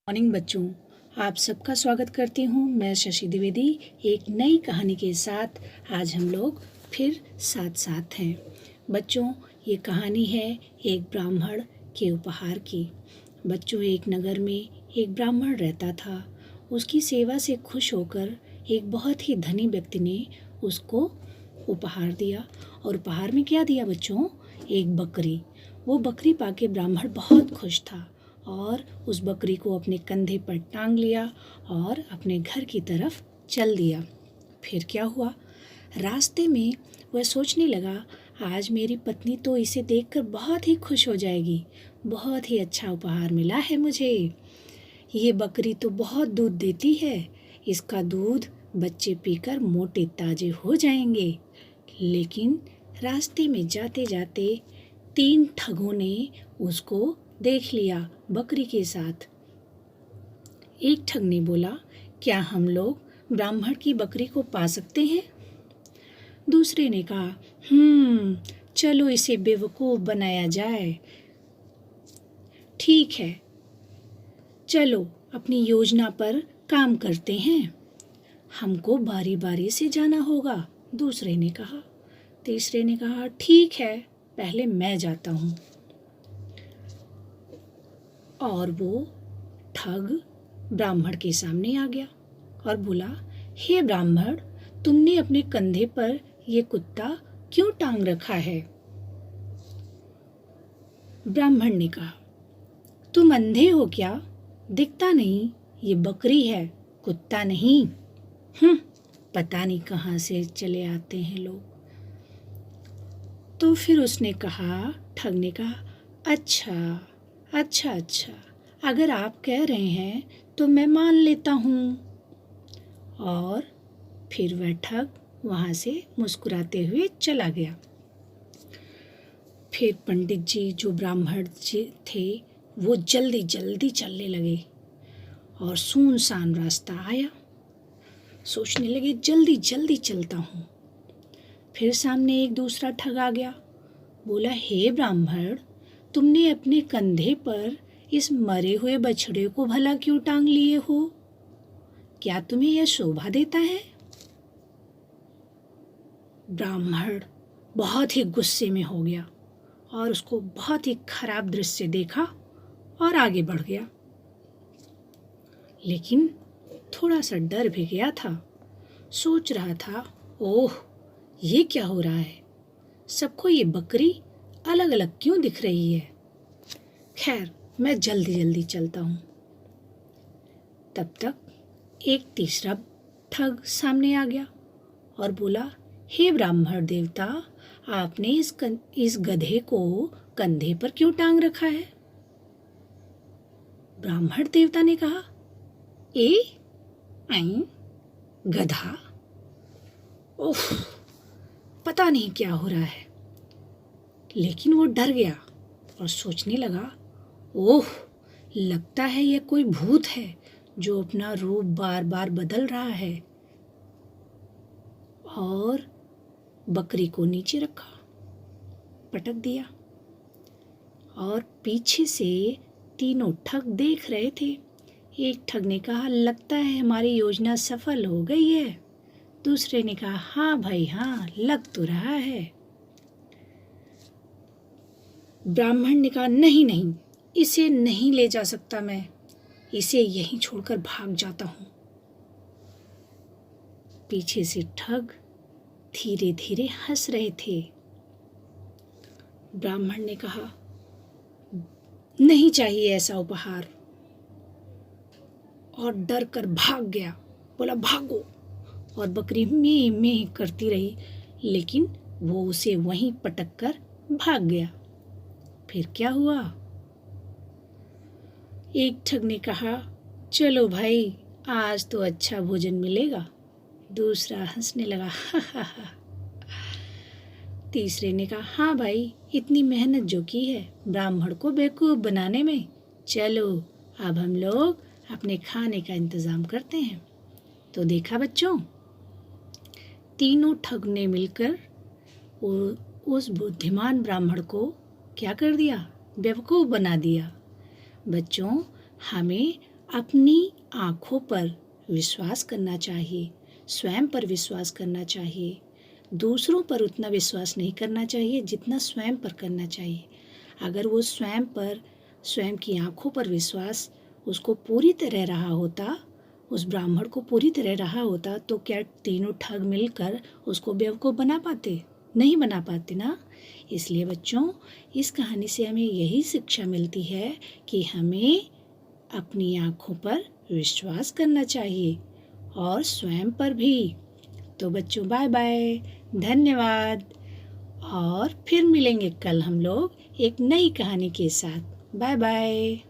Morning बच्चों, आप सबका स्वागत करती हूँ। मैं शशि द्विवेदी एक नई कहानी के साथ आज हम लोग फिर साथ हैं। बच्चों, ये कहानी है एक ब्राह्मण के उपहार की। बच्चों, एक नगर में एक ब्राह्मण रहता था। उसकी सेवा से खुश होकर एक बहुत ही धनी व्यक्ति ने उसको उपहार दिया। और उपहार में क्या दिया बच्चों? एक बकरी। वो बकरी पाके ब्राह्मण बहुत खुश था और उस बकरी को अपने कंधे पर टांग लिया और अपने घर की तरफ चल दिया। फिर क्या हुआ? रास्ते में वह सोचने लगा, आज मेरी पत्नी तो इसे देखकर बहुत ही खुश हो जाएगी। बहुत ही अच्छा उपहार मिला है मुझे। ये बकरी तो बहुत दूध देती है। इसका दूध बच्चे पीकर मोटे ताजे हो जाएंगे। लेकिन रास्ते में जाते जाते 3 ठगों ने उसको देख लिया बकरी के साथ। एक ठग ने बोला, क्या हम लोग ब्राह्मण की बकरी को पा सकते हैं? दूसरे ने कहा, चलो इसे बेवकूफ़ बनाया जाए। ठीक है, चलो अपनी योजना पर काम करते हैं। हमको बारी बारी से जाना होगा, दूसरे ने कहा। तीसरे ने कहा, ठीक है, पहले मैं जाता हूँ। और वो ठग ब्राह्मण के सामने आ गया और बोला, हे ब्राह्मण, तुमने अपने कंधे पर ये कुत्ता क्यों टांग रखा है? ब्राह्मण ने कहा, तुम अंधे हो क्या? दिखता नहीं? ये बकरी है, कुत्ता नहीं। पता नहीं कहाँ से चले आते हैं लोग। तो फिर उसने कहा, ठग ने कहा, अच्छा, अगर आप कह रहे हैं तो मैं मान लेता हूँ। और फिर वह ठग वहाँ से मुस्कुराते हुए चला गया। फिर पंडित जी जो ब्राह्मण जी थे वो जल्दी जल्दी चलने लगे और सुनसान रास्ता आया। सोचने लगे, जल्दी जल्दी चलता हूँ। फिर सामने एक दूसरा ठग आ गया। बोला, हे ब्राह्मण, तुमने अपने कंधे पर इस मरे हुए बछड़े को भला क्यों टांग लिए हो? क्या तुम्हें यह शोभा देता है? ब्राह्मण बहुत ही गुस्से में हो गया और उसको बहुत ही खराब दृश्य देखा और आगे बढ़ गया। लेकिन थोड़ा सा डर भी गया था। सोच रहा था, ओह, ये क्या हो रहा है? सबको ये बकरी अलग अलग क्यों दिख रही है? खैर, मैं जल्दी जल्दी चलता हूँ। तब तक एक तीसरा ठग सामने आ गया और बोला, हे ब्राह्मण देवता, आपने इस गधे को कंधे पर क्यों टांग रखा है? ब्राह्मण देवता ने कहा, गधा? ओह, पता नहीं क्या हो रहा है। लेकिन वो डर गया और सोचने लगा, ओह, लगता है यह कोई भूत है जो अपना रूप बार बार बदल रहा है। और बकरी को नीचे रखा, पटक दिया। और पीछे से तीनों ठग देख रहे थे। एक ठग ने कहा, लगता है हमारी योजना सफल हो गई है। दूसरे ने कहा, हाँ भाई हाँ, लग तो रहा है। ब्राह्मण ने कहा, नहीं, इसे नहीं ले जा सकता मैं, इसे यहीं छोड़कर भाग जाता हूँ। पीछे से ठग धीरे धीरे हंस रहे थे। ब्राह्मण ने कहा, नहीं चाहिए ऐसा उपहार, और डर कर भाग गया। बोला, भागो। और बकरी में करती रही, लेकिन वो उसे वहीं पटक कर भाग गया। फिर क्या हुआ? एक ठग ने कहा, चलो भाई, आज तो अच्छा भोजन मिलेगा। दूसरा हंसने लगा, हा। तीसरे ने कहा, हाँ भाई, इतनी मेहनत जो की है ब्राह्मण को बेवकूफ़ बनाने में, चलो अब हम लोग अपने खाने का इंतज़ाम करते हैं। तो देखा बच्चों, तीनों ठग ने मिलकर उस बुद्धिमान ब्राह्मण को क्या कर दिया? बेवकूफ़ बना दिया। बच्चों, हमें अपनी आँखों पर विश्वास करना चाहिए, स्वयं पर विश्वास करना चाहिए। दूसरों पर उतना विश्वास नहीं करना चाहिए जितना स्वयं पर करना चाहिए। अगर वो स्वयं पर, स्वयं की आँखों पर विश्वास उसको पूरी तरह रहा होता, उस ब्राह्मण को पूरी तरह रहा होता, तो क्या तीनों ठग मिलकर उसको बेवकूफ़ बना पाते? नहीं बना पाते ना। इसलिए बच्चों, इस कहानी से हमें यही शिक्षा मिलती है कि हमें अपनी आँखों पर विश्वास करना चाहिए और स्वयं पर भी। तो बच्चों, बाय बाय, धन्यवाद। और फिर मिलेंगे कल हम लोग एक नई कहानी के साथ। Bye bye.